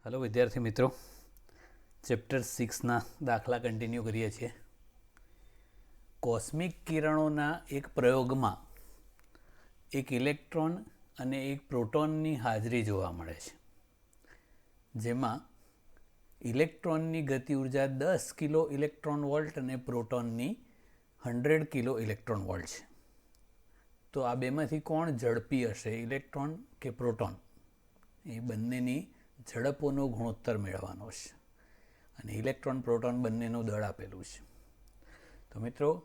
Hello विद्यार्थी मित्रों, chapter 6 दाखला कंटिन्यू करिए छे। कोस्मिक किरणों एक प्रयोग में एक इलेक्ट्रॉन अने एक प्रोटोननी हाजरी जोवा मळे छे, जेमां इलेक्ट्रॉननी गति ऊर्जा 10 किलो इलेक्ट्रॉन वोल्ट अने प्रोटोननी 100 किलो इलेक्ट्रॉन वोल्ट छे। तो आ बेमांथी कोण झड़पी हशे, इलेक्ट्रॉन के प्रोटोन? ए बंनेनी झड़पोनो गुणोत्तर मेळवવાનો छे અને ઇલેક્ટ્રોન પ્રોટોન બંનેનું દળ આપેલું છે। તો મિત્રો,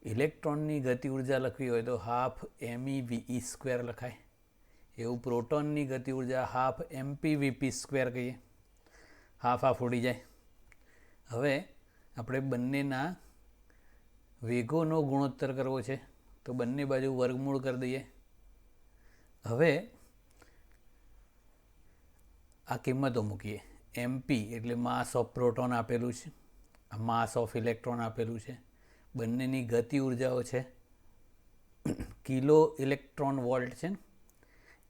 ઇલેક્ટ્રોનની ગતિ ઉર્જા લખવી હોય તો હાફ MEVE સ્ક્વેર લખાય, એવું પ્રોટોનની ગતિ ઉર્જા હાફ MPVP સ્ક્વેર કહીએ। હાફ હાફ ઉડી જાય। હવે આપણે બંનેના વેગોનો ગુણોત્તર કરવો છે, તો બંને બાજુ વર્ગમૂળ કરી દઈએ। હવે આ કિંમતો મૂકીએ। MP એટલે માસ ઓફ પ્રોટોન આપેલું છે, આ માસ ઓફ ઇલેક્ટ્રોન આપેલું છે, બંનેની ગતિ ઉર્જાઓ છે કિલો ઇલેક્ટ્રોન વોલ્ટ છે ને,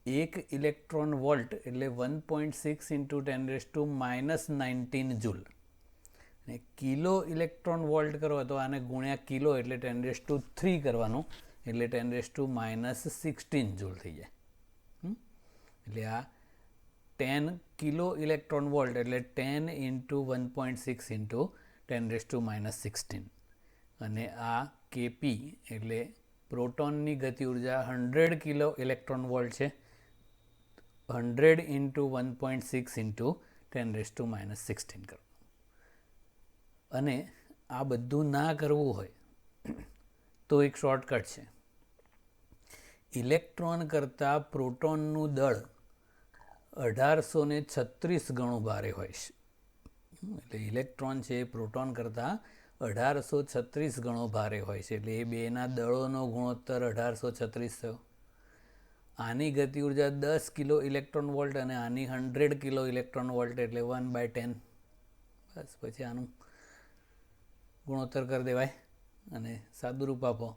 એક ઇલેક્ટ્રોન વોલ્ટ એટલે 1.6 ઇન્ટુ 10⁻19 જૂલ, અને કિલો ઇલેક્ટ્રોન વોલ્ટ કરો તો આને ગુણ્યા કિલો એટલે 10⁻³ કરવાનું, એટલે 10⁻16 જૂલ થઈ જાય। એટલે આ 10 કિલો ઇલેક્ટ્રોન વોલ્ટ એટલે 10 ઇન્ટુ 1.6 ઇન્ટુ 10⁻16, અને આ KP એટલે પ્રોટોનની ગતિ ઉર્જા 100 કિલો ઇલેક્ટ્રોન વોલ્ટ છે, 100 ઇન્ટુ 1.6 ઇન્ટુ 10⁻16 કરો। અને આ બધું ના કરવું હોય તો એક શોર્ટકટ છે, ઇલેક્ટ્રોન કરતાં પ્રોટોનનું દળ 1836 ગણું ભારે હોય છે। એટલે ઇલેક્ટ્રોન છે એ પ્રોટોન કરતાં 1836 ગણો ભારે હોય છે, એટલે એ બેના દળોનો ગુણોત્તર 1836 થયો। આની ગતિ ઉર્જા 10 કિલો ઇલેક્ટ્રોન વોલ્ટ અને આની 100 કિલો ઇલેક્ટ્રોન વોલ્ટ એટલે 1/10। બસ પછી આનું ગુણોત્તર કરી દેવાય અને સાદુરૂપ આપો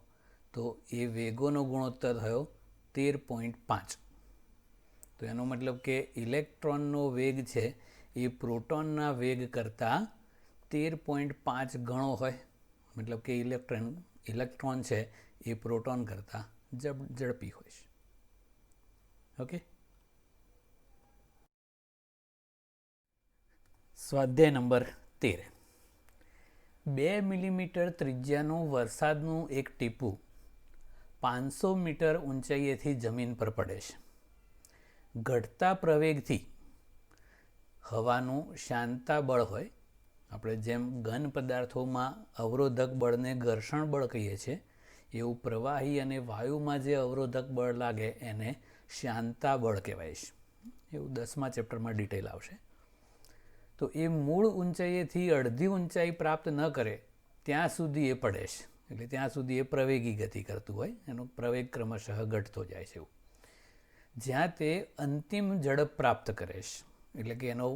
તો એ વેગોનો ગુણોત્તર થયો 13.5। તો એનો મતલબ કે ઇલેક્ટ્રોનનો વેગ છે એ પ્રોટોનના વેગ કરતાં 13.5 ગણો હોય, મતલબ કે ઇલેક્ટ્રોન છે એ પ્રોટોન કરતાં ઝડપી હોય છે। ઓકે, સ્વાધ્યાય નંબર 13। 2 મિલીમીટર ત્રિજ્યાનું વરસાદનું એક ટીપું 500 મીટર ઊંચાઈએથી જમીન પર પડે છે। ઘટતા પ્રવેગથી હવાનું શાંતા બળ હોય, આપણે જેમ ઘન પદાર્થોમાં અવરોધક બળને ઘર્ષણ બળ કહીએ છીએ, એવું પ્રવાહી અને વાયુમાં જે અવરોધક બળ લાગે એને શાંતા બળ કહેવાય છે। એવું 10મા ચેપ્ટરમાં ડિટેલ આવશે। તો એ મૂળ ઊંચાઈએથી અડધી ઊંચાઈ પ્રાપ્ત ન કરે ત્યાં સુધી એ પડે છે, એટલે ત્યાં સુધી એ પ્રવેગી ગતિ કરતું હોય, એનો પ્રવેગ ક્રમશઃ ઘટતો જાય છે। એવું જ્યાં તે અંતિમ ઝડપ પ્રાપ્ત કરે છે, એટલે કે એનો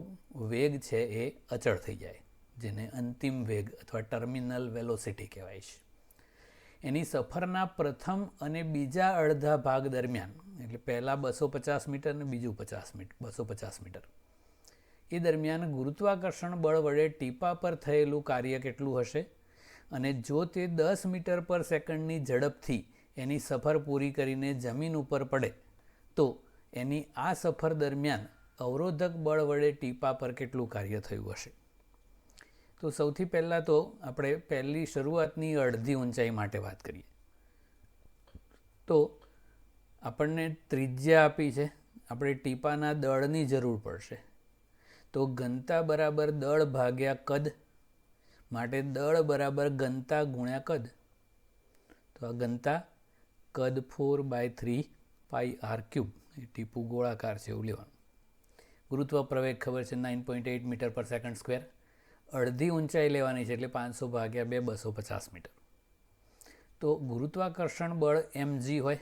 વેગ છે એ અચળ થઈ જાય, જેને અંતિમ વેગ અથવા ટર્મિનલ વેલોસિટી કહેવાય છે। એની સફરના પ્રથમ અને બીજા અડધા ભાગ દરમિયાન, એટલે પહેલાં 250 મીટર અને બીજું 250 મીટર, એ દરમિયાન ગુરુત્વાકર્ષણ બળ વડે ટીપા પર થયેલું કાર્ય કેટલું હશે? અને જો તે 10 મીટર પર સેકન્ડની ઝડપથી એની સફર પૂરી કરીને જમીન ઉપર પડે તો એની આ સફર દરમિયાન અવરોધક બળ વડે ટીપા પર કેટલું કાર્ય થયું હશે? તો સૌથી પહેલાં તો આપણે પહેલી શરૂઆતની અડધી ઊંચાઈ માટે વાત કરીએ। તો આપણને ત્રિજ્યા આપી છે, આપણે ટીપાના દળની જરૂર પડશે, તો ઘનતા બરાબર દળ ભાગ્યા કદ, માટે દળ બરાબર ઘનતા ગુણ્યા કદ। તો આ ઘનતા કદ 4/3πr³, એ ટીપું ગોળાકાર છે એવું લેવાનું। ગુરુત્વ પ્રવેગ ખબર છે 9.8 મીટર પર સેકન્ડ સ્ક્વેર, અડધી ઊંચાઈ લેવાની છે એટલે 500 ભાગ્યા 2 250 મીટર। તો ગુરુત્વાકર્ષણ બળ mg હોય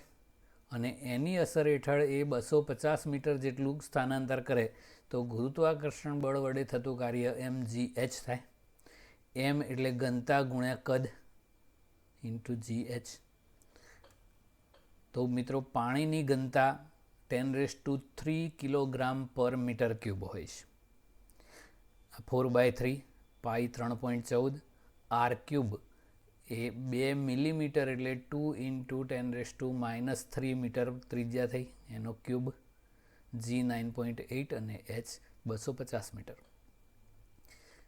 અને એની અસર હેઠળ એ 250 મીટર જેટલું સ્થાનાંતર કરે તો ગુરુત્વાકર્ષણ બળ વડે થતું કાર્ય mgh થાય। m એટલે ઘનતા ગુણ્યા કદ ઇન્ટુ gh। તો મિત્રો, પાણીની ઘનતા 10⁻³ કિલોગ્રામ પર મીટર ક્યુબ હોય છે, 4/3 પાઈ 3.14 આર ક્યુબ એ 2 મિલીમીટર એટલે 2 × 10⁻³ મીટર ત્રિજ્યા થઈ એનો ક્યુબ, જી 9.8 અને એચ 250 મીટર.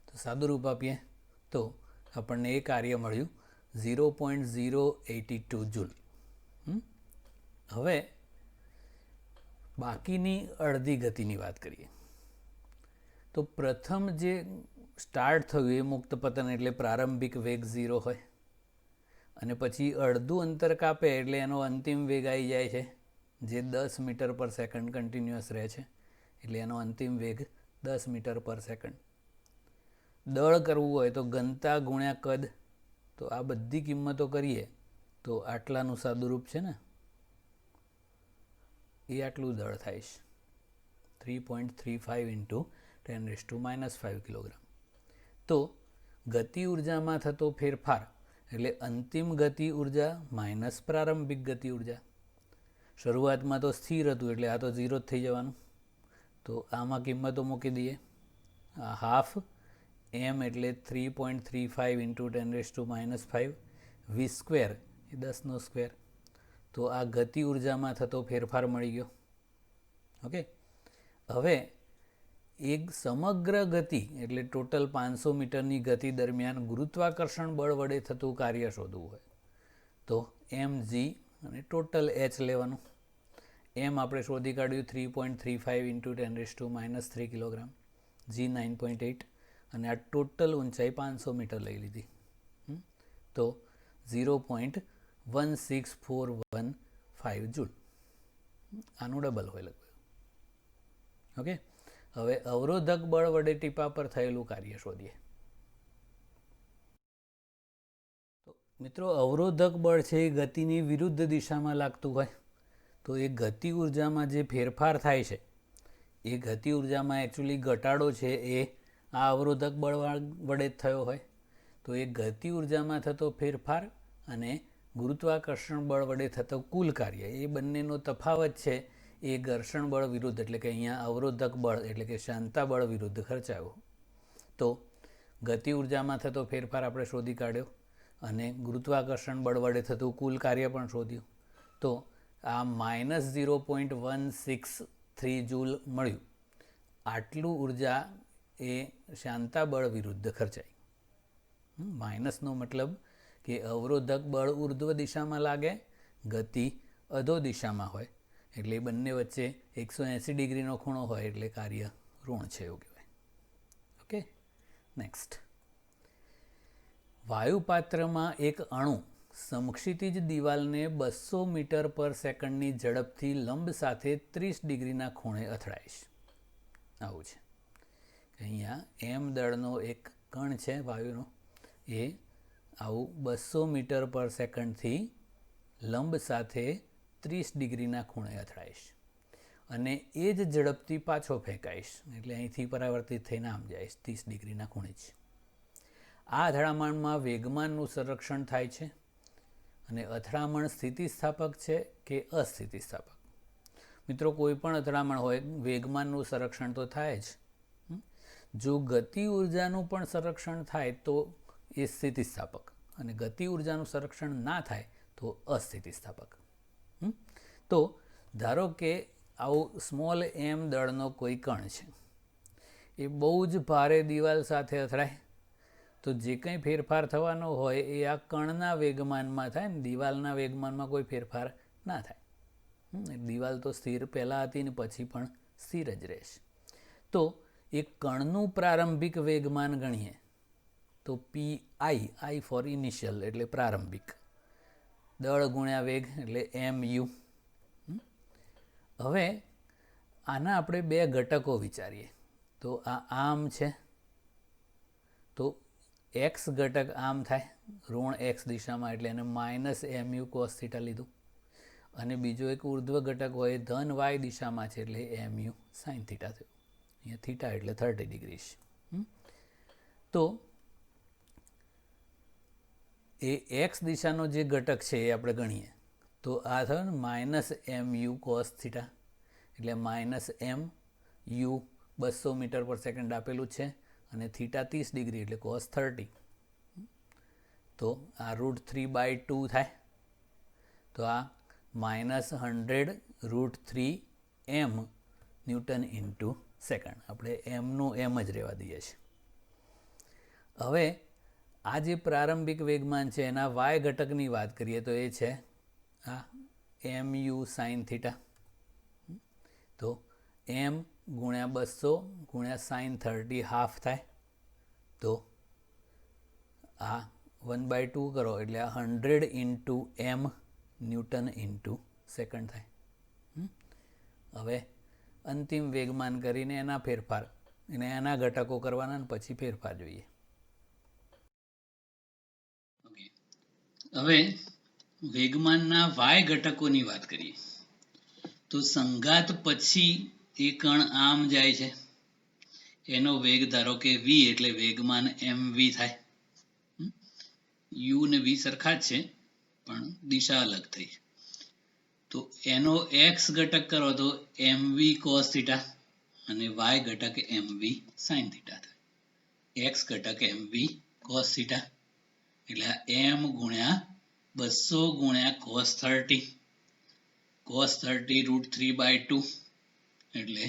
તો સાદું રૂપ આપીએ તો આપણને એ કાર્ય મળ્યું 0.082 જૂલ. હવે બાકીની અડધી ગતિની વાત કરીએ તો પ્રથમ જે સ્ટાર્ટ થયું એ મુક્ત પતન એટલે પ્રારંભિક વેગ 0 હોય અને પછી અડધું અંતર કાપે એટલે એનો અંતિમ વેગ આવી જાય છે જે 10 મીટર પર સેકન્ડ કન્ટિન્યુઅસ રહે છે એટલે એનો અંતિમ વેગ 10 મીટર પર સેકન્ડ. દળ કરવું હોય તો ઘનતા ગુણ્યા કદ, તો આ બધી કિંમતો કરીએ તો આટલાનું સાદુરૂપ છે ને એ આટલું દળ થાય છે 3.35 × 10⁻⁵ કિલોગ્રામ. તો ગતિ ઉર્જામાં થતો ફેરફાર એટલે અંતિમ ગતિ ઉર્જા માઇનસ પ્રારંભિક ગતિ ઉર્જા. શરૂઆતમાં તો સ્થિર હતું એટલે આ તો 0 જ થઈ જવાનું. તો આમાં કિંમતો મૂકી દઈએ. આ હાફ એમ એટલે 3.35 × 10⁻⁵, વી સ્ક્વેર એ 10નો સ્ક્વેર. તો આ ગતિ ઉર્જામાં થતો ફેરફાર મળી ગયો. ઓકે, હવે એક સમગ્ર ગતિ એટલે ટોટલ 500 મીટરની ગતિ દરમિયાન ગુરુત્વાકર્ષણ બળ વડે થતું કાર્ય શોધવું હોય તો એમ જી અને ટોટલ એચ લેવાનું. એમ આપણે શોધી કાઢ્યું 3.35 × 10⁻³ કિલોગ્રામ, જી 9.8 અને આ ટોટલ ઊંચાઈ 500 મીટર લઈ લીધી. તો 0.16415 જૂલ. આનું ડબલ હોય લગભગ. ઓકે, હવે અવરોધક બળ વડે ટીપા પર થયેલું કાર્ય શોધીએ. તો મિત્રો, અવરોધક બળ છે એ ગતિની વિરુદ્ધ દિશામાં લાગતું હોય તો એ ગતિ ઉર્જામાં જે ફેરફાર થાય છે એ ગતિ ઉર્જામાં એકચ્યુઅલી ઘટાડો છે એ આ અવરોધક બળ વડે જ થયો હોય. તો એ ગતિ ઉર્જામાં થતો ફેરફાર અને ગુરુત્વાકર્ષણ બળ વડે થતો કુલ કાર્ય એ બંનેનો તફાવત છે એ ઘર્ષણ બળ વિરુદ્ધ એટલે કે અહીંયા અવરોધક બળ એટલે કે શાંતા બળ વિરુદ્ધ ખર્ચાયો. તો ગતિ ઉર્જામાં થતો ફેરફાર આપણે શોધી કાઢ્યો અને ગુરુત્વાકર્ષણ બળ વડે થતું કુલ કાર્ય પણ શોધ્યું. તો આ -0.163 જૂલ મળ્યું. આટલું ઉર્જા એ શાંતા બળ વિરુદ્ધ ખર્ચાઈ. માઇનસનો મતલબ કે અવરોધક બળ ઉર્ધ્વ દિશામાં લાગે, ગતિ અધો દિશામાં હોય એટલે બંને વચ્ચે 180 ડિગ્રીનો ખૂણો હોય એટલે કાર્ય ઋણ છે એવું કહેવાય. Okay, next. વાયુપાત્રમાં એક અણુ સમક્ષિતિજ દિવાલને 200 મીટર પર સેકન્ડની ઝડપથી લંબ સાથે 30 ડિગ્રીના ખૂણે અથડાય છે. આવું છે. અહીંયા એમ દળનો એક કણ છે વાયુનો, એ આવું 200 મીટર પર સેકન્ડથી લંબ સાથે 30 ડિગ્રીના ખૂણે અથડાઈશ અને એ જ ઝડપથી પાછો ફેંકાઈશ એટલે અહીંથી પરાવર્તિત થઈને આમ જઈશ 30 ડિગ્રીના ખૂણે જ. આ અથડામણમાં વેગમાનનું સંરક્ષણ થાય છે અને અથડામણ સ્થિતિસ્થાપક છે કે અસ્થિતિસ્થાપક. મિત્રો, કોઈ પણ અથડામણ હોય વેગમાનનું સંરક્ષણ તો થાય જ. જો ગતિ ઉર્જાનું પણ સંરક્ષણ થાય તો એ સ્થિતિસ્થાપક અને ગતિ ઉર્જાનું સંરક્ષણ ના થાય તો અસ્થિતિસ્થાપક. તો ધારો કે આવું સ્મોલ એમ દળનો કોઈ કણ છે, એ બહુ જ ભારે દિવાલ સાથે અથડાય તો જે કંઈ ફેરફાર થવાનો હોય એ આ કણના વેગમાનમાં થાય ને દિવાલના વેગમાનમાં કોઈ ફેરફાર ના થાય. દિવાલ તો સ્થિર પહેલાં હતી ને પછી પણ સ્થિર જ રહેશે. તો એ કણનું પ્રારંભિક વેગમાન ગણીએ તો પી આઈ ફોર ઇનિશિયલ એટલે પ્રારંભિક, દળ ગુણ્યા વેગ એટલે એમ યુ. હવે આના આપણે બે ઘટકો વિચારીએ તો આ આમ છે તો એક્સ ઘટક આમ થાય ઋણ એક્સ દિશામાં એટલે એને -mu cos θ લીધું અને બીજો એક ઉર્ધ્વ ઘટક હોય ધન વાય દિશામાં છે એટલે mu sin θ થયું. અહીંયા થીટા એટલે 30 ડિગ્રી છે. તો એ એક્સ દિશાનો જે ઘટક છે એ આપણે ગણીએ તો આ થયો ને -mu cos θ એટલે -mu 200 મીટર પર સેકન્ડ આપેલું છે અને θ 30 ડિગ્રી એટલે cos 30. તો આ √3/2 થાય. તો આ -100 √3m ન્યૂટન ઇન્ટુ સેકન્ડ. આપણે એમનું એમ જ રહેવા દઈએ છીએ. હવે આ જે પ્રારંભિક વેગમાન છે એના વાય ઘટકની વાત કરીએ તો એ છે આ mu sin θ. તો m ગુણ્યા 200 ગુણ્યા sin 30 હાફ થાય. તો આ 1/2 કરો એટલે આ 100 into m newton into second થાય. હવે અંતિમ વેગમાન કરીને એના ફેરફાર અને એના ઘટકો કરવાના અને પછી ફેરફાર જોઈએ. હવે વેગમાનના વાય ઘટકોની વાત કરીએ તો સંઘાત પછી એ કણ આમ જાય છે, એનો વેગ ધારો કે v એટલે વેગમાન mv થાય. u ને v સરખા જ છે પણ દિશા અલગ થઈ. તો એનો x ઘટક કરો તો mv cos θ અને y ઘટક mv sin θ થાય. x ઘટક mv cos θ એટલે m ગુણ્યા 200 ગુણ્યા cos 30 √3/2 એટલે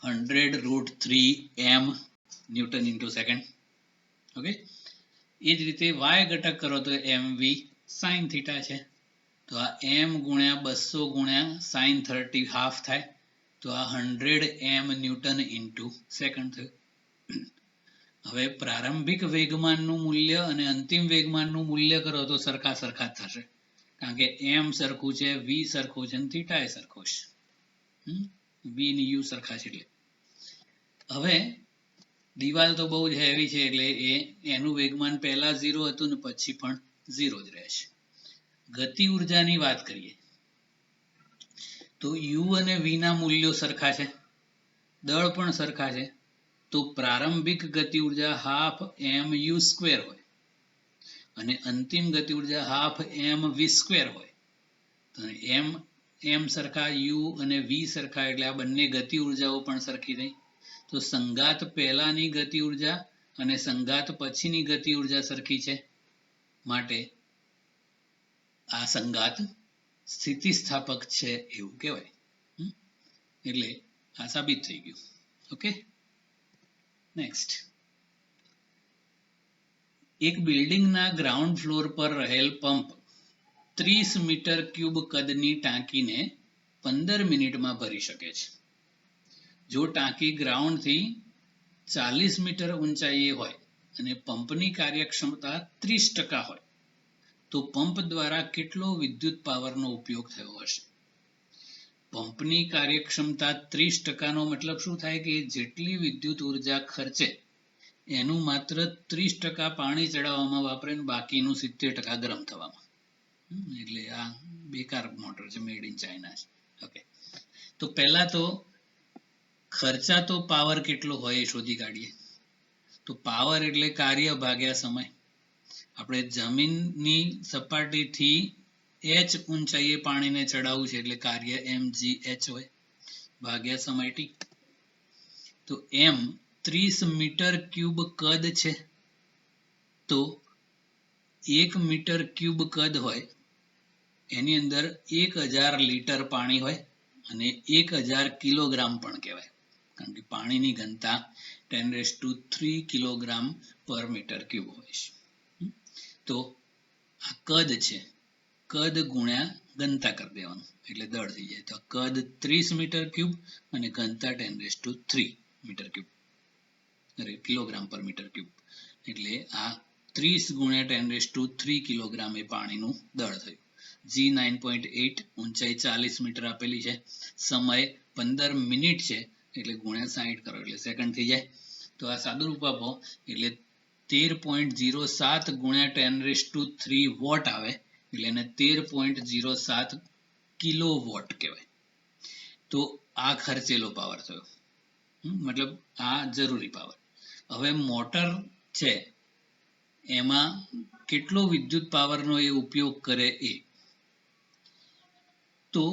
100 √3m newton into second. Okay, એ જ રીતે y ઘટક કરો તો mv sin θ છે. તો આ m ગુણ્યા 200 ગુણ્યા sin 30 હાફ થાય. તો આ 100m ન્યૂટન ઇન્ટુ સેકન્ડ થયું. હવે પ્રારંભિક વેગમાનનું મૂલ્ય અને અંતિમ વેગમાનનું મૂલ્ય કરો તો સરખા સરખા થશે, કારણ કે m સરખું છે, v સરખું છે અને θ એ સરખો છે. v અને u સરખા છે. એટલે હવે દિવાલ તો બહુ જ હેવી છે એટલે એનું વેગમાન પહેલા 0 હતું ને પછી પણ 0 જ રહેશે. ગતિ ઉર્જાની વાત કરીએ તો u અને v ના મૂલ્યો સરખા છે, દળ પણ સરખા છે. તો પ્રારંભિક ગતિ ઉર્જા હાફ mu² હોય અને અંતિમ ગતિ ઉર્જા હાફ mv² હોય. તો m સરખા u અને v સરખા એટલે આ બંને ગતિ ઉર્જાઓ પણ સરખી થઈ. તો સંઘાત પહેલાની ગતિ ઉર્જા અને સંઘાત પછીની ગતિ ઉર્જા સરખી છે, માટે આ સંઘાત સ્થિતિસ્થાપક છે એવું કહેવાય. એટલે આ સાબિત થઈ ગયું. Okay, next. એક બિલ્ડિંગના ગ્રાઉન્ડ ફ્લોર પર રહેલ પંપ 30 મીટર ક્યુબ કદની ટાંકીને 15 મિનિટમાં ભરી શકે છે. જો ટાંકી ગ્રાઉન્ડથી 40 મીટર ઊંચાઈએ હોય અને પંપની કાર્યક્ષમતા 30% હોય તો પંપ દ્વારા કેટલો વિદ્યુત પાવરનો ઉપયોગ થયો હશે? પંપની કાર્યક્ષમતા 30% નો મતલબ શું થાય કે જેટલી વિદ્યુત ઉર્જા ખર્ચે એનું માત્ર 30% પાણી ચડાવવામાં વાપરે ને બાકીનું 70% ગરમ થવામાં. એટલે આ બેકાર મોટર છે, મેડ ઇન ચાઇના છે. ઓકે, તો પહેલા તો ખર્ચાતો પાવર કેટલો હોય એ શોધી કાઢીએ. તો પાવર એટલે કાર્ય ભાગ્યા સમય. આપણે જમીનની સપાટીથી h ઊંચાઈએ પાણીને ચડાવવું છે એટલે કાર્ય mgh હોય ભાગ્યા સમય t. તો m 30 મીટર ક્યુબ કદ છે, તો 1 મીટર ક્યુબ કદ હોય એની અંદર 1000 લીટર પાણી હોય અને 1000 કિલોગ્રામ પણ કહેવાય, કારણ કે પાણીની ઘનતા 10³ કિલોગ્રામ પર મીટર ક્યુબ હોય છે. તો આ કદ છે, કદ ગુણ્યા ઘનતા કરી દેવાનું એટલે દળ થઈ જાય. તો કદ 30 મીટર ક્યુબ અને ઘનતા 10³ મીટર ક્યુબ કિલોગ્રામ પર મીટર ક્યુબ એટલે આ 30 ગુણ્યા 10³ કિલોગ્રામ એ પાણીનું દળ થયું. g 9.8, ઊંચાઈ 40 મીટર આપેલી છે, સમય 15 મિનિટ છે એટલે ગુણ્યા 60 કરો એટલે સેકન્ડ થઈ જાય. તો આ સાદુરૂપ આપો એટલે 13.07 ગુણ્યા 10³ વોટ આવે એટલે એને 13.07 કિલો વોટ કહેવાય. તો આ ખર્ચેલો પાવર થયો, મતલબ આ જરૂરી પાવર. હવે મોટર છે એમાં કેટલો વિદ્યુત પાવરનો એ ઉપયોગ કરે એ, તો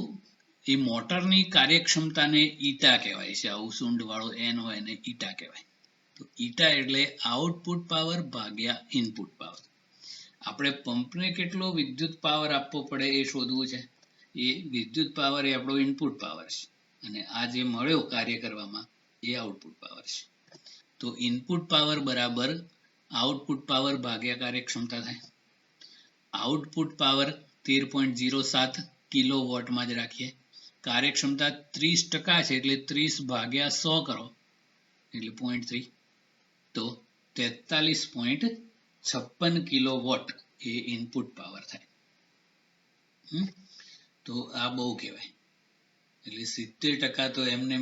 એ મોટરની કાર્યક્ષમતાને ઈટા કહેવાય છે. આવું સૂંઢ વાળો n હોય એને ઈટા કહેવાય. તો ઈટા એટલે આઉટપુટ પાવર ભાગ્યા ઇનપુટ પાવર. આપણે પંપને કેટલો વિદ્યુત પાવર આપવો પડે એ શોધવું છે. એ વિદ્યુત પાવર એ આપણો ઇનપુટ પાવર છે અને આ જે મળ્યો કાર્ય કરવામાં એ આઉટપુટ પાવર છે. તો ઇનપુટ પાવર બરાબર આઉટપુટ પાવર ભાગ્યા કાર્યક્ષમતા થાય. આઉટપુટ પાવર 13.07 કિલો વોટમાં જ રાખીએ. કાર્યક્ષમતા 30% છે એટલે 30 ભાગ્યા 100 કરો એટલે 0.3, તો 43.56 કિલો વોટ એ ઇનપુટ પાવર થાય. તો આ બહુ કહેવાય. એટલે 70% તો એમને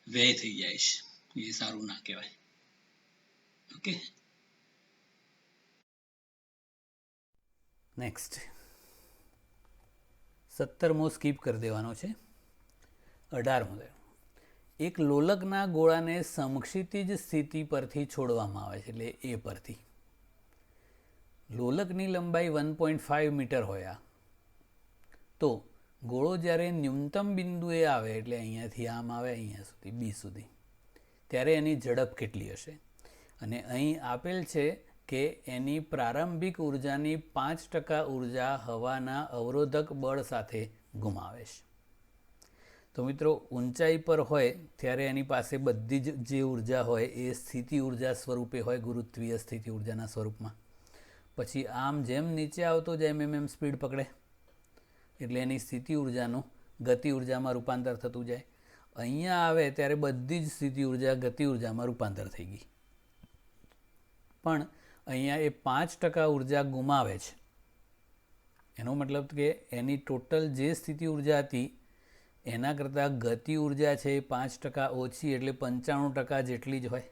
વ્યય થઈ જાય છે. એ સારું ના કહેવાય. ઓકે, નેક્સ્ટ 17મો સ્કીપ કરી દેવાનો છે. 18મો, એક લોલકના ગોળાને સમક્ષિતિજ સ્થિતિ પરથી છોડવામાં આવે છે, એટલે એ પરથી. લોલકની લંબાઈ 1.5 મીટર હોય તો ગોળો જ્યારે ન્યૂનતમ બિંદુએ આવે, એટલે અહીંયાથી આમ આવે અહીંયા સુધી બી સુધી, ત્યારે એની ઝડપ કેટલી હશે? અને અહીં આપેલ છે કે એની પ્રારંભિક ઉર્જાની 5% ઉર્જા હવાના અવરોધક બળ સાથે ગુમાવે છે. તો મિત્રો, ઊંચાઈ પર હોય ત્યારે એની પાસે બધી જ જે ઉર્જા હોય એ સ્થિતિ ઉર્જા સ્વરૂપે હોય, ગુરુત્વીય સ્થિતિ ઉર્જાના સ્વરૂપમાં. પછી આમ જેમ નીચે આવતો જાય એમ સ્પીડ પકડે એટલે એની સ્થિતિ ઉર્જાનું ગતિ ઉર્જામાં રૂપાંતર થતું જાય. અહીંયા આવે ત્યારે બધી જ સ્થિતિ ઉર્જા ગતિ ઉર્જામાં રૂપાંતર થઈ ગઈ, પણ અહીંયા એ 5% ઉર્જા ગુમાવે છે. એનો મતલબ કે એની ટોટલ જે સ્થિતિ ઉર્જા હતી એના કરતાં ગતિ ઉર્જા છે એ 5% ઓછી, એટલે 95% જેટલી જ હોય.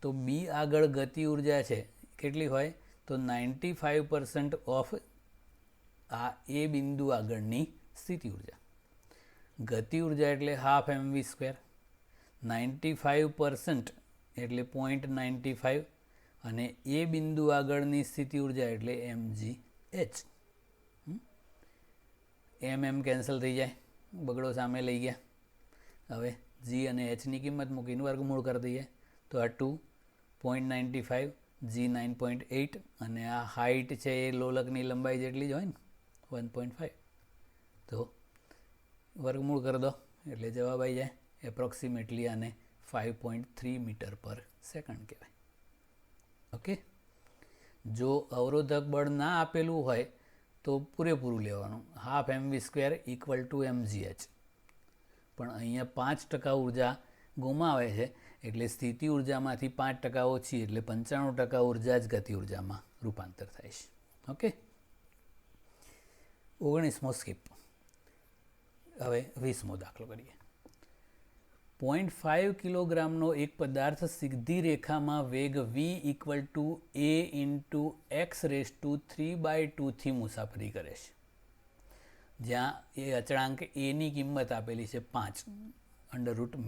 તો બી આગળ ગતિ ઉર્જા છે કેટલી હોય? તો 95% ઓફ આ એ બિંદુ આગળની સ્થિતિ ઉર્જા. ગતિ ઉર્જા એટલે હાફ mv², 95% એટલે 0.95, અને એ બિંદુ આગળની સ્થિતિ ઉર્જા એટલે mgh. એમ કેન્સલ થઈ જાય, બગડો સામે લઈ ગયા. હવે g અને h ની કિંમત મૂકીને વર્ગમૂળ કરી દઈએ તો આ 2.95, g 9.8, અને આ હાઇટ છે એ લોલકની લંબાઈ જેટલી જ હોય ને 1.5, તો વર્ગમૂળ કરી દો એટલે જવાબ આવી જાય. એપ્રોક્સિમેટલી આને 5.3 મીટર પર સેકન્ડ કહેવાય. ઓકે, જો અવરોધક બળ ના આપેલું હોય તો પૂરેપૂરું લેવાનું, half mv² equal to mgh. પણ અહીંયા 5% ઉર્જા ગુમાવે છે એટલે સ્થિતિ ઉર્જામાંથી 5% ઓછી, એટલે 95% ઉર્જા જ ગતિ ઉર્જામાં રૂપાંતર થાય છે. ઓકે, 19મો સ્કીપ. હવે 20મો દાખલો કરીએ. 0.5 કિલોગ્રામનો એક પદાર્થ સીધી રેખામાં વેગ v equal to a into x⁵3/2 થી મુસાફરી કરે છે, જ્યાં એ અચળાંક a ની કિંમત આપેલી છે 5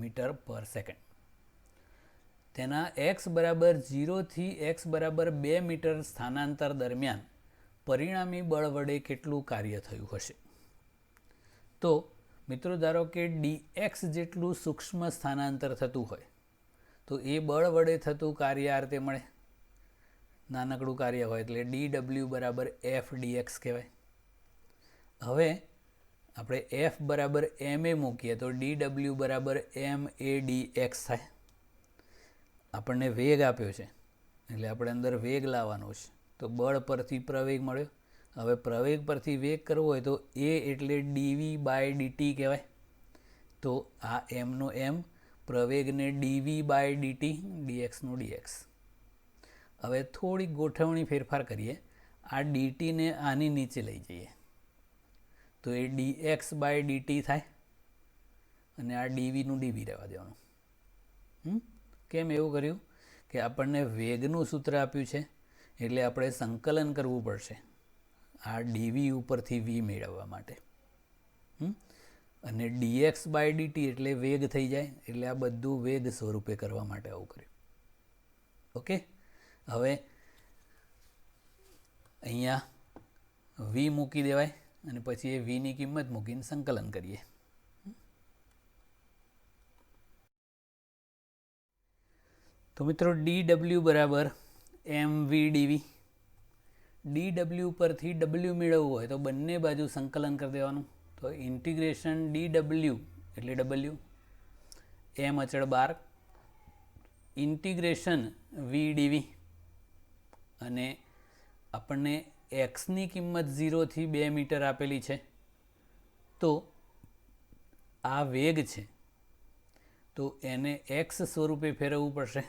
મીટર પર સેકન્ડ. તેના x બરાબર 0 થી x બરાબર 2 મીટર સ્થાનાંતર દરમિયાન પરિણામી બળ વડે કેટલું કાર્ય થયું હશે? તો મિત્રો, ધારો કે dx જેટલું સૂક્ષ્મ સ્થાનાંતર થતું હોય તો એ બળ વડે થતું કાર્ય આ રીતે મળે. નાનકડું કાર્ય હોય એટલે dw બરાબર f dx કહેવાય. હવે આપણે f બરાબર ma મૂકીએ તો dw બરાબર ma dx થાય. આપણને વેગ આપ્યો છે એટલે આપણે અંદર વેગ લાવવાનો છે, તો બળ પરથી પ્રવેગ મળ્યો. હવે પ્રવેગ પરથી વેગ કરવો હોય તો a એટલે dv/dt કહેવાય. તો આ m નો m, પ્રવેગને dv/dt, dx નો dx. હવે થોડી ગોઠવણી ફેરફાર કરીએ, આ dt ને આની નીચે લઈ જઈએ તો એ dx/dt થાય, અને આ dv નું dv રહેવા દેવાનું. કેમ એવું કર્યું? કે આપણને વેગનું સૂત્ર આપ્યું છે એટલે આપણે સંકલન કરવું પડશે આ dv ઉપરથી v મેળવવા માટે. અને dx/dt એટલે વેગ થઈ જાય, એટલે આ બધું વેગ સ્વરૂપે કરવા માટે આવું કર્યું. ઓકે, હવે અહીંયા v મૂકી દેવાય અને પછી એ v ની કિંમત મૂકીને સંકલન કરીએ. તો મિત્રો dw બરાબર mv dv. dw પરથી w મેળવવું હોય તો બંને બાજુ સંકલન કરી દેવાનું. તો ઇન્ટિગ્રેશન dw એટલે w, m અચળ બાર, ઇન્ટિગ્રેશન v dv, અને આપણને xની કિંમત 0 થી 2 મીટર આપેલી છે. તો આ વેગ છે તો એને x સ્વરૂપે ફેરવવું પડશે.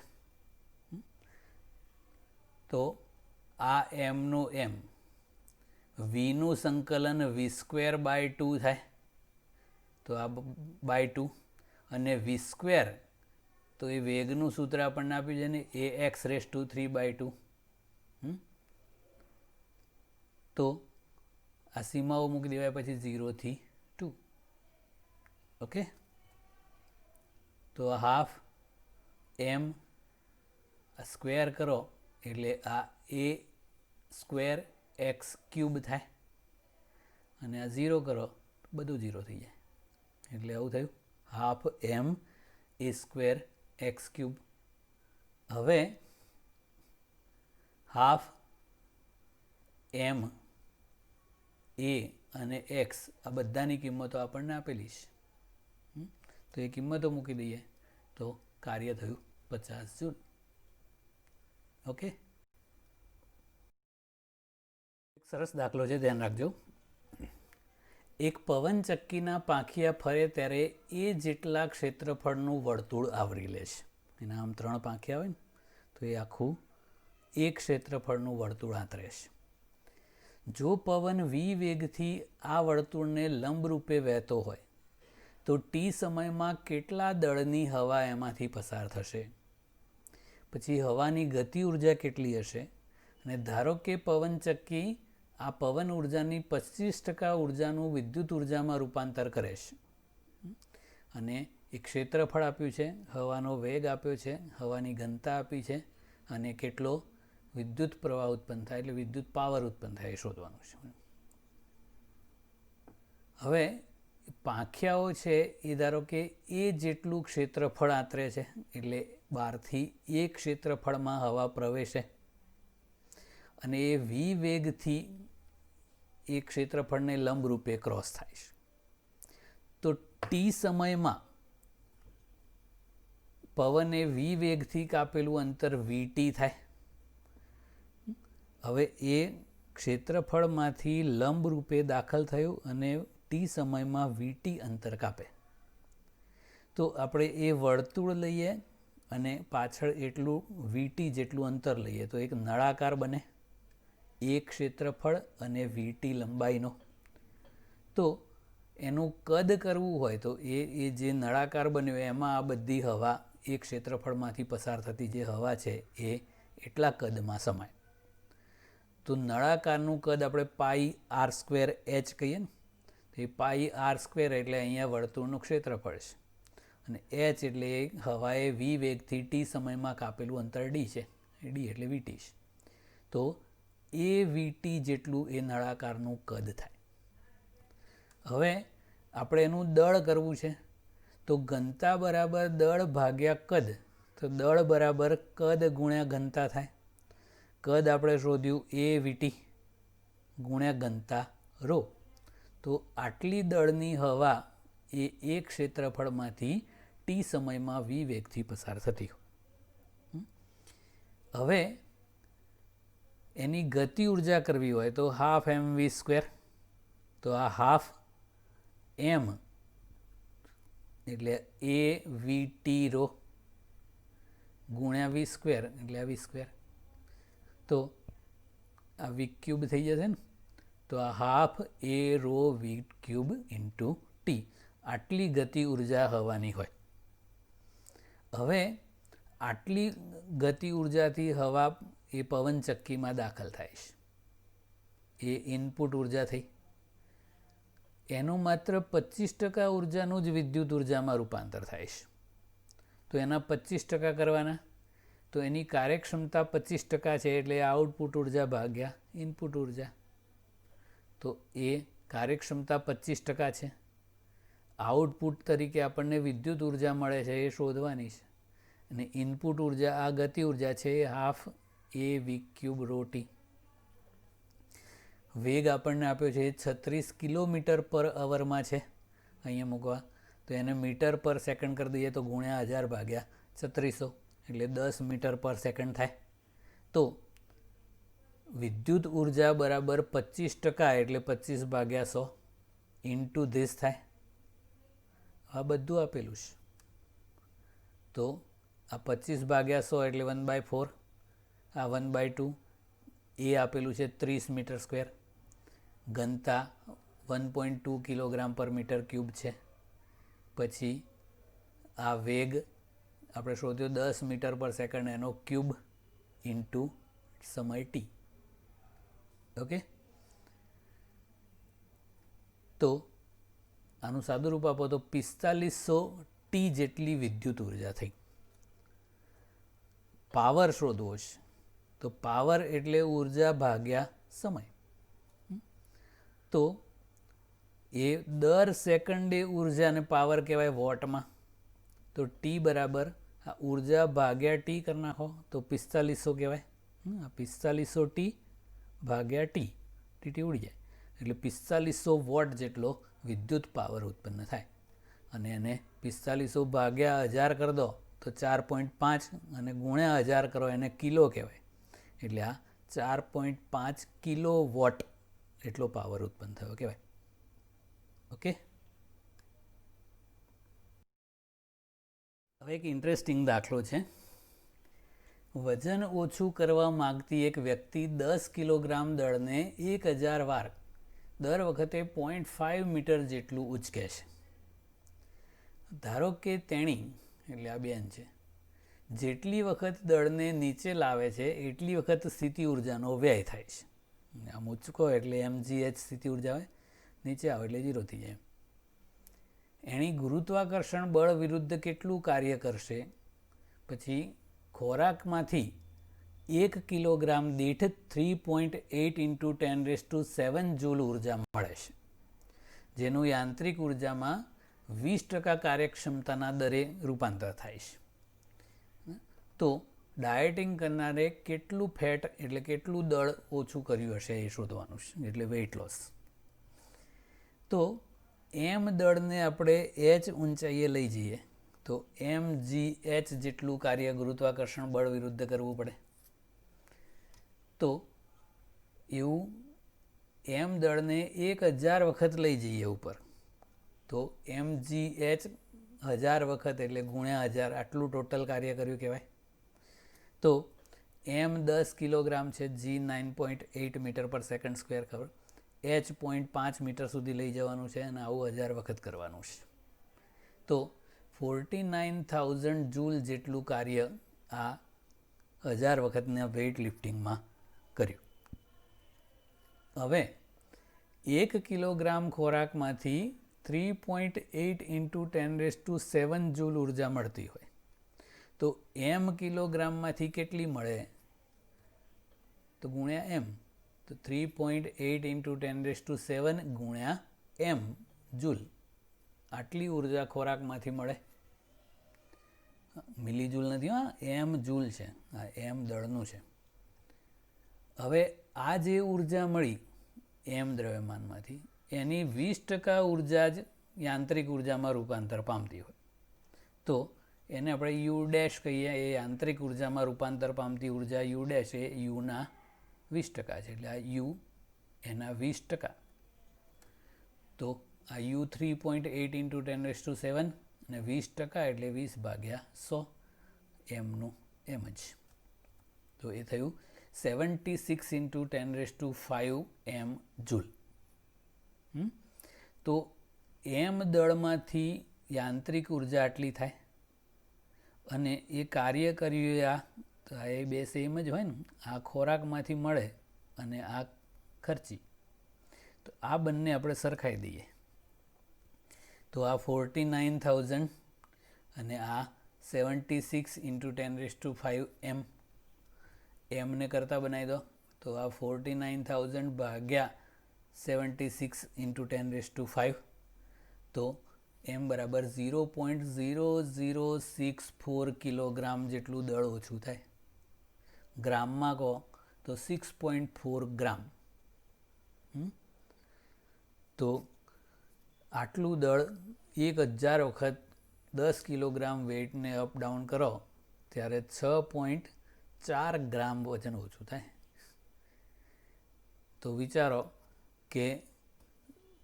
તો આ mનો m, vનું સંકલન v²/2 થાય. તો આ /2 અને v², તો એ વેગનું સૂત્ર આપણને આપ્યું છે ને ax3/2. તો આ સીમાઓ મૂકી દેવાય પછી 0 થી 2. ઓકે, તો હાફ m સ્ક્વેર કરો એટલે આ a²x³ થાય, અને આ 0 કરો બધું 0 થઈ જાય. એટલે આવું થયું હાફ m a²x³. હવે હાફ m a અને x આ બધાની કિંમતો આપણને આપેલી છે. તો એ કિંમતો મૂકી દઈએ તો કાર્ય થયું 50 જૂલ. ઓકે, એક સરસ દાખલો છે, ધ્યાન રાખજો. એક પવનચક્કીના પાંખિયા ફરે ત્યારે એ જેટલા ક્ષેત્રફળનું વર્તુળ આવરી લે છે. એના આમ 3 પાંખિયા હોય ને તો એ આખું એક ક્ષેત્રફળનું વર્તુળ આંતરે છે. જો પવન v વેગથી આ વર્તુળને લંબરૂપે વહેતો હોય તો t સમયમાં કેટલા દળની હવા એમાંથી પસાર થશે? પછી હવાની ગતિ ઉર્જા કેટલી હશે? અને ધારો કે પવનચક્કી આ પવન ઉર્જાની 25% ઉર્જાનું વિદ્યુત ઉર્જામાં રૂપાંતર કરે છે, અને એક ક્ષેત્રફળ આપ્યું છે, હવાનો વેગ આપ્યો છે, હવાની ઘનતા આપી છે, અને કેટલો વિદ્યુત પ્રવાહ ઉત્પન્ન થાય એટલે વિદ્યુત પાવર ઉત્પન્ન થાય એ શોધવાનું છે. હવે પાંખિયાઓ છે એ ધારો કે એ જેટલું ક્ષેત્રફળ આંતરે છે, એટલે 12 થી એ ક્ષેત્રફળમાં હવા પ્રવેશે, અને એ v વેગથી એ ક્ષેત્રફળને લંબરૂપે ક્રોસ થાય છે. તો t સમયમાં પવને v વેગથી કાપેલું અંતર vt થાય. હવે એ ક્ષેત્રફળમાંથી લંબરૂપે દાખલ થયું અને t સમયમાં vt અંતર કાપે. તો આપણે એ વર્તુળ લઈએ અને પાછળ એટલું vt જેટલું અંતર લઈએ તો એક નળાકાર બને, એક ક્ષેત્રફળ અને vt લંબાઈનો. તો એનું કદ કરવું હોય તો એ જે નળાકાર બન્યો એમાં આ બધી હવા એક ક્ષેત્રફળમાંથી પસાર થતી જે હવા છે એ એટલા કદમાં સમાય. તો નળાકારનું કદ આપણે πr²h કહીએ ને, તો એ πr² એટલે અહીંયા વર્તુળનું ક્ષેત્રફળ છે, અને h એટલે હવાએ v વેગથી t સમયમાં કાપેલું અંતર d છે, d એટલે vt છે. તો એ vt જેટલું એ નળાકારનું કદ થાય. હવે આપણે એનું દળ કરવું છે, તો ઘનતા બરાબર દળ ભાગ્યા કદ. તો દળ બરાબર કદ ગુણ્યા ઘનતા થાય. કદ આપણે શોધ્યું a vt ગુણ્યા ઘનતા ρ. તો આટલી દળની હવા એ એક ક્ષેત્રફળમાંથી t સમયમાં v વેગથી પસાર થતી. હવે એની ગતિ ઉર્જા કરવી હોય તો હાફ mv². તો આ હાફ m એટલે a vt ρ ગુણ્યા v² એટલે આ v². તો આ v³ થઈ જશે ને. તો આ half a ρ v³ into t. આટલી ગતિ ઉર્જા હવાની હોય. હવે આટલી ગતિ ઉર્જાથી હવા એ પવનચક્કીમાં દાખલ થાય છે. એ ઇનપુટ ઉર્જા થઈ. એનું માત્ર 25% ઉર્જાનું જ વિદ્યુત ઉર્જામાં રૂપાંતર થાય છે. તો એના 25% કરવાના. તો એની કાર્યક્ષમતા 25% છે એટલે આઉટપુટ ઉર્જા ભાગ્યા ઇનપુટ ઉર્જા. તો એ કાર્યક્ષમતા 25% છે. આઉટપુટ તરીકે આપણને વિદ્યુત ઉર્જા મળે છે એ શોધવાની છે. અને ઇનપુટ ઉર્જા આ ગતિ ઉર્જા છે એ હાફ એ વી ક્યુબ રો ટી. વેગ આપણને આપ્યો છે 36 કિલોમીટર પર અવરમાં છે અહીંયા મૂકવા, તો એને મીટર પર સેકન્ડ કરી દઈએ તો ગુણ્યા 1000 ભાગ્યા 3600 એટલે 10 મીટર પર સેકન્ડ થાય. તો વિદ્યુત ઉર્જા બરાબર 25% એટલે 25 ભાગ્યા 100 ઇન્ટુ ધીસ થાય. આ બધું આપેલું છે. તો આ 25 ભાગ્યા 100 એટલે 1/4, આ 1/2, એ આપેલું છે 30 મીટર સ્ક્વેર. ઘનતા 1.2 કિલોગ્રામ પર મીટર ક્યુબ છે. પછી આ વેગ આપણે શોધ્યો 10 મીટર પર સેકન્ડ, એનો ક્યુબ ઇન્ટુ સમય ટી. ઓકે, તો આનું સાદું રૂપ આપો તો 4500 ટી જેટલી વિદ્યુત ઉર્જા થઈ. પાવર શોધવો છે, તો પાવર એટલે ઉર્જા ભાગ્યા સમય. તો એ દર સેકન્ડે ઉર્જાને પાવર કહેવાય વોટમાં. તો ટી બરાબર આ ઉર્જા ભાગ્યા ટી કરી નાખો તો 4500 કહેવાય. આ 4500 ટી ભાગ્યા ટી, ટી ઉડી જાય એટલે 4500 વોટ જેટલો વિદ્યુત પાવર ઉત્પન્ન થાય. અને એને 4500 ભાગ્યા 1000 કરી દો તો 4.5 અને ગુણ્યા 1000 કરો એને કિલો કહેવાય. એટલે આ 4.5 કિલો વોટ એટલો પાવર ઉત્પન્ન થયો કહેવાય. ઓકે, હવે એક ઇન્ટરેસ્ટિંગ દાખલો છે. વજન ઓછું કરવા માગતી એક વ્યક્તિ 10 કિલોગ્રામ દળને 1000 વાર દર વખતે 0.5 મીટર જેટલું ઉચકે છે. ધારો કે તેણી એટલે આ બેન છે જેટલી વખત દળને નીચે લાવે છે એટલી વખત સ્થિતિ ઉર્જાનો વ્યય થાય છે. આમ ઉચકો એટલે mgh સ્થિતિ ઉર્જા હોય, નીચે આવે એટલે 0 થઈ જાય. એની ગુરુત્વાકર્ષણ બળ વિરુદ્ધ કેટલું કાર્ય કરશે? પછી ખોરાકમાંથી 1 કિલોગ્રામ દીઠ 3.8 ઇન્ટુ 10⁷ જૂલ ઉર્જા મળે છે, જેનું યાંત્રિક ઉર્જામાં 20% કાર્યક્ષમતાના દરે રૂપાંતર થાય છે. તો ડાયટિંગ કરનારે કેટલું ફેટ એટલે કેટલું દળ ઓછું કર્યું હશે એ શોધવાનું છે, એટલે વેઇટ લોસ. તો એમ દળને આપણે h ઊંચાઈએ લઈ જઈએ તો mgh જેટલું કાર્ય ગુરુત્વાકર્ષણ બળ વિરુદ્ધ કરવું પડે. તો એવું એમ દળને 1000 વખત લઈ જઈએ ઉપર તો mgh 1000 વખત એટલે ગુણ્યા 1000 આટલું ટોટલ કાર્ય કર્યું કહેવાય. તો m 10 કિલોગ્રામ છે, g 9.8 મીટર પર સેકન્ડ સ્ક્વેર ખબર, h 0.5 મીટર સુધી લઈ જવાનું છે અને આવું 1000 વખત કરવાનું છે. તો 49,000 જૂલ જેટલું કાર્ય આ 1000 વખતના વેઇટ લિફ્ટિંગમાં કર્યું. હવે 1 કિલોગ્રામ ખોરાકમાંથી 3.8 ઇન્ટુ 10⁷ જૂલ ઉર્જા મળતી હોય તો m કિલોગ્રામમાંથી કેટલી મળે? તો ગુણ્યા m. તો 3.8 ઇન્ટુ 10⁷ ગુણ્યા m જૂલ, આટલી ઉર્જા ખોરાકમાંથી મળે. મિલી જૂલ નથી, હા m જૂલ છે, હા m દળનું છે. હવે આ જે ઉર્જા મળી m દ્રવ્યમાનમાંથી એની 20% ઉર્જા જ યાંત્રિક ઉર્જામાં રૂપાંતર પામતી હોય. તો એને આપણે u ડેશ કહીએ. એ યાંત્રિક ઉર્જામાં રૂપાંતર પામતી ઉર્જા u ડેશ એ uના 20% છે, એટલે આ u એના 20%. તો આ u 3.8 ઇન્ટુ 10⁷ અને 20% એટલે 20 ભાગ્યા 100 એમનું એમ જ. તો એ થયું 76 ઇન્ટુ 10⁵ એમ જૂલ. તો એમ દળમાંથી યાંત્રિક ઉર્જા આટલી થાય અને એ કાર્ય કર્યું આ એ બે સેમ જ હોય ને, આ ખોરાકમાંથી મળે અને આ ખર્ચી. તો આ બંને આપણે સરખાઈ દઈએ તો આ 49,000 અને આ 76 ઇન્ટુ 10⁵ એમ, એમને કરતાં બનાવી દો તો આ 49,000 ભાગ્યા 76 ઇન્ટુ 10⁵. તો એમ બરાબર 0.0064 કિલોગ્રામ જેટલું દળ ઓછું થાય. ગ્રામમાં કહો તો 6.4 ગ્રામ. તો આટલું દળ 1000 વખત 10 કિલોગ્રામ વેઇટને અપ ડાઉન કરો ત્યારે 6.4 ગ્રામ વજન ઓછું થાય. તો વિચારો કે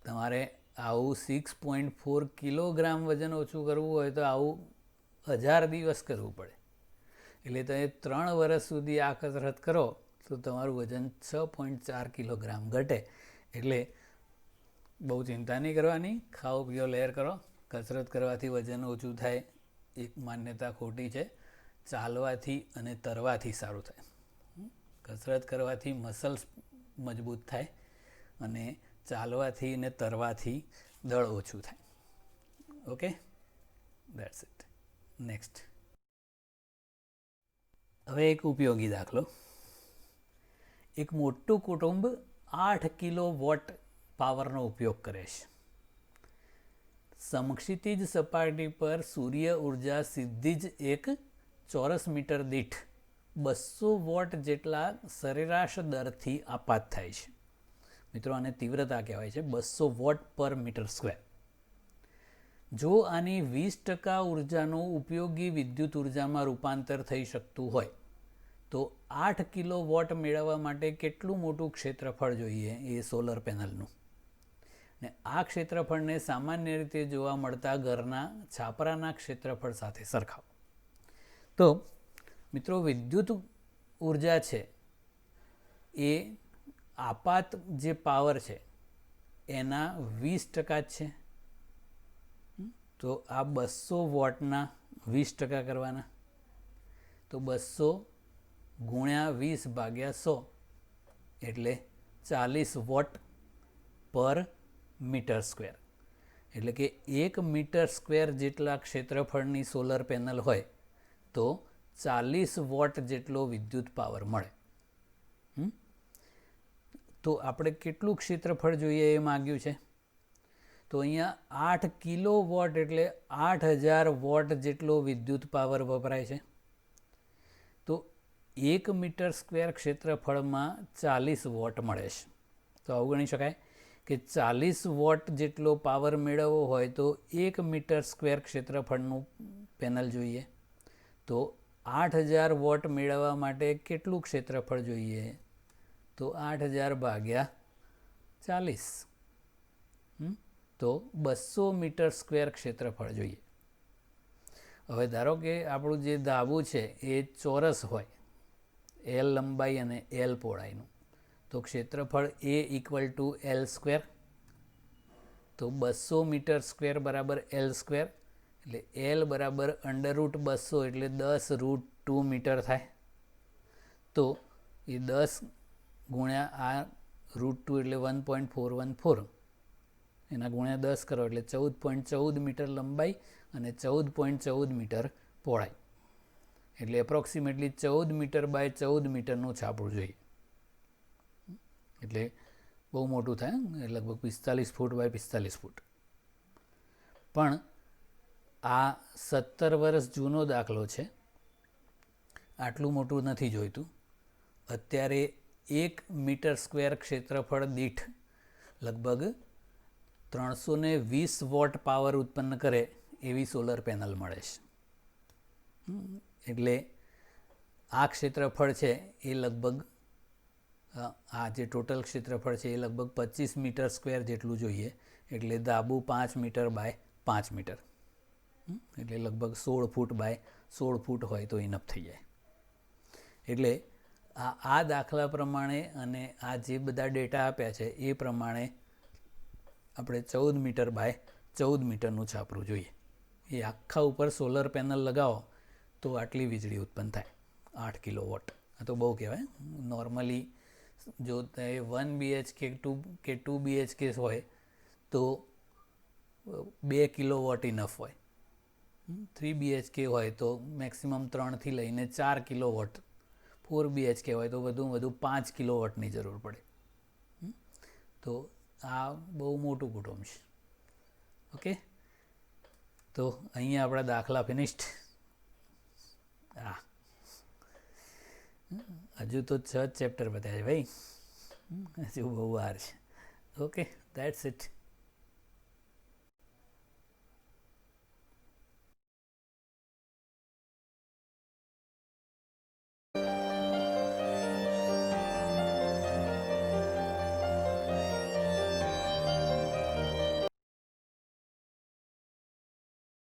તમારે આવું 6.4 કિલોગ્રામ વજન ઓછું કરવું હોય તો આવું 1000 દિવસ કરવું પડે. એટલે તમે 3 વર્ષ સુધી આ કસરત કરો તો તમારું વજન 6.4 કિલોગ્રામ ઘટે. એટલે બહુ ચિંતા નહીં કરવાની, ખાઓ પીઓ લહેર કરો. કસરત કરવાથી વજન ઓછું થાય એક માન્યતા ખોટી છે. ચાલવાથી અને તરવાથી સારું થાય. કસરત કરવાથી મસલ્સ મજબૂત થાય અને ચાલવાથી અને તરવાથી દળ ઓછું થાય. Okay, that's it. નેક્સ્ટ. હવે એક ઉપયોગી દાખલો. એક મોટું કુટુંબ 8 કિલો વોટ પાવરનો ઉપયોગ કરે છે. સમક્ષિતિજ સપાટી પર સૂર્ય ઉર્જા સીધી જ એક ચોરસ મીટર દીઠ 200 વોટ જેટલા સરેરાશ દરથી આપાત થાય છે. મિત્રો, આને તીવ્રતા કહેવાય છે, 200 વોટ પર મીટર સ્ક્વેર. જો આની 20% ઉર્જાનું ઉપયોગી વિદ્યુત ઉર્જામાં રૂપાંતર થઈ શકતું હોય તો 8 કિલો વોટ મેળવવા માટે કેટલું મોટું ક્ષેત્રફળ જોઈએ એ સોલર પેનલનું. ને આ ક્ષેત્રફળને સામાન્ય રીતે જોવા મળતા ઘરના છાપરાના ક્ષેત્રફળ સાથે સરખાવો. તો મિત્રો, વિદ્યુત ઉર્જા છે એ આપાત જે પાવર છે એના 20% જ છે. તો આ 200 વોટના 20% કરવાના. તો 200 ગુણ્યા 20 ભાગ્યા 100 એટલે 40 વોટ પર મીટર સ્ક્વેર. એટલે કે 1 મીટર સ્ક્વેર જેટલા ક્ષેત્રફળની સોલર પેનલ હોય તો 40 વોટ જેટલો વિદ્યુત પાવર મળે. તો આપણે કેટલું ક્ષેત્રફળ જોઈએ એ માગ્યું છે. તો અહીંયા 8 કિલો વોટ એટલે 8000 વોટ જેટલો વિદ્યુત પાવર વપરાય છે. તો 1 મીટર સ્ક્વેર ક્ષેત્રફળમાં 40 વોટ મળે છે. તો આવું ગણી શકાય કે 40 વોટ જેટલો પાવર મેળવવો હોય તો 1 મીટર સ્ક્વેર ક્ષેત્રફળનું પેનલ જોઈએ. તો 8000 વોટ મેળવવા માટે કેટલું ક્ષેત્રફળ જોઈએ? તો 8000 ભાગ્યા 40. તો 200 મીટર સ્ક્વેર ક્ષેત્રફળ જોઈએ. હવે ધારો કે આપણું જે ધાબુ છે એ ચોરસ હોય, L લંબાઈ અને L પહોળાઈનું, તો ક્ષેત્રફળ A equal to L square. તો 200 મીટર સ્ક્વેર બરાબર L સ્ક્વેર. એટલે L બરાબર √200 એટલે 10√2 મીટર થાય. તો એ 10 ગુણ્યા આ √2 એટલે 1.414, એના ગુણ્યા 10 કરો એટલે 14.14 મીટર લંબાઈ અને 14.14 મીટર પહોળાઈ. એટલે એપ્રોક્સિમેટલી 14 મીટર બાય 14 મીટરનું છાપરું જોઈએ. એટલે બહુ મોટું થાય, લગભગ 45 ફૂટ બાય 45 ફૂટ. પણ આ 17 વર્ષ જૂનો દાખલો છે, આટલું મોટું નથી જોઈતું. અત્યારે 1 મીટર સ્ક્વેર ક્ષેત્રફળ દીઠ લગભગ 320 વોટ પાવર ઉત્પન્ન કરે એવી સોલર પેનલ મળે છે. એટલે આ ક્ષેત્રફળ છે એ લગભગ આ જે ટોટલ ક્ષેત્રફળ છે એ લગભગ 25 મીટર સ્ક્વેર જેટલું જોઈએ. એટલે ધાબુ 5 મીટર બાય 5 મીટર, એટલે લગભગ 16 ફૂટ બાય 16 ફૂટ હોય તો ઇનફ થઈ જાય. એટલે આ દાખલા પ્રમાણે અને આ જે બધા ડેટા આપ્યા છે એ પ્રમાણે આપણે 14 મીટર બાય 14 મીટરનું છાપરું જોઈએ. એ આખા ઉપર સોલર પેનલ લગાવો તો આટલી વીજળી ઉત્પન્ન થાય, 8 કિલો વોટ. આ તો બહુ કહેવાય. નોર્મલી જો 1 BHK કે 2 BHK હોય તો 2 કિલો વોટ ઇનફ હોય. 3 BHK હોય તો મેક્સિમમ 3 થી લઈને 4 કિલો વોટ. 4 BHK હોય તો વધુ 5 કિલો વોટની જરૂર પડે. તો આ બહુ મોટું કુટુંબ છે. ઓકે, તો અહીંયા આપણા દાખલા ફિનિશ્ડ. હા, હજુ તો 6 ચેપ્ટર બતાવ્યા છે ભાઈ, હજુ બહુ વાર છે. Okay, that's it.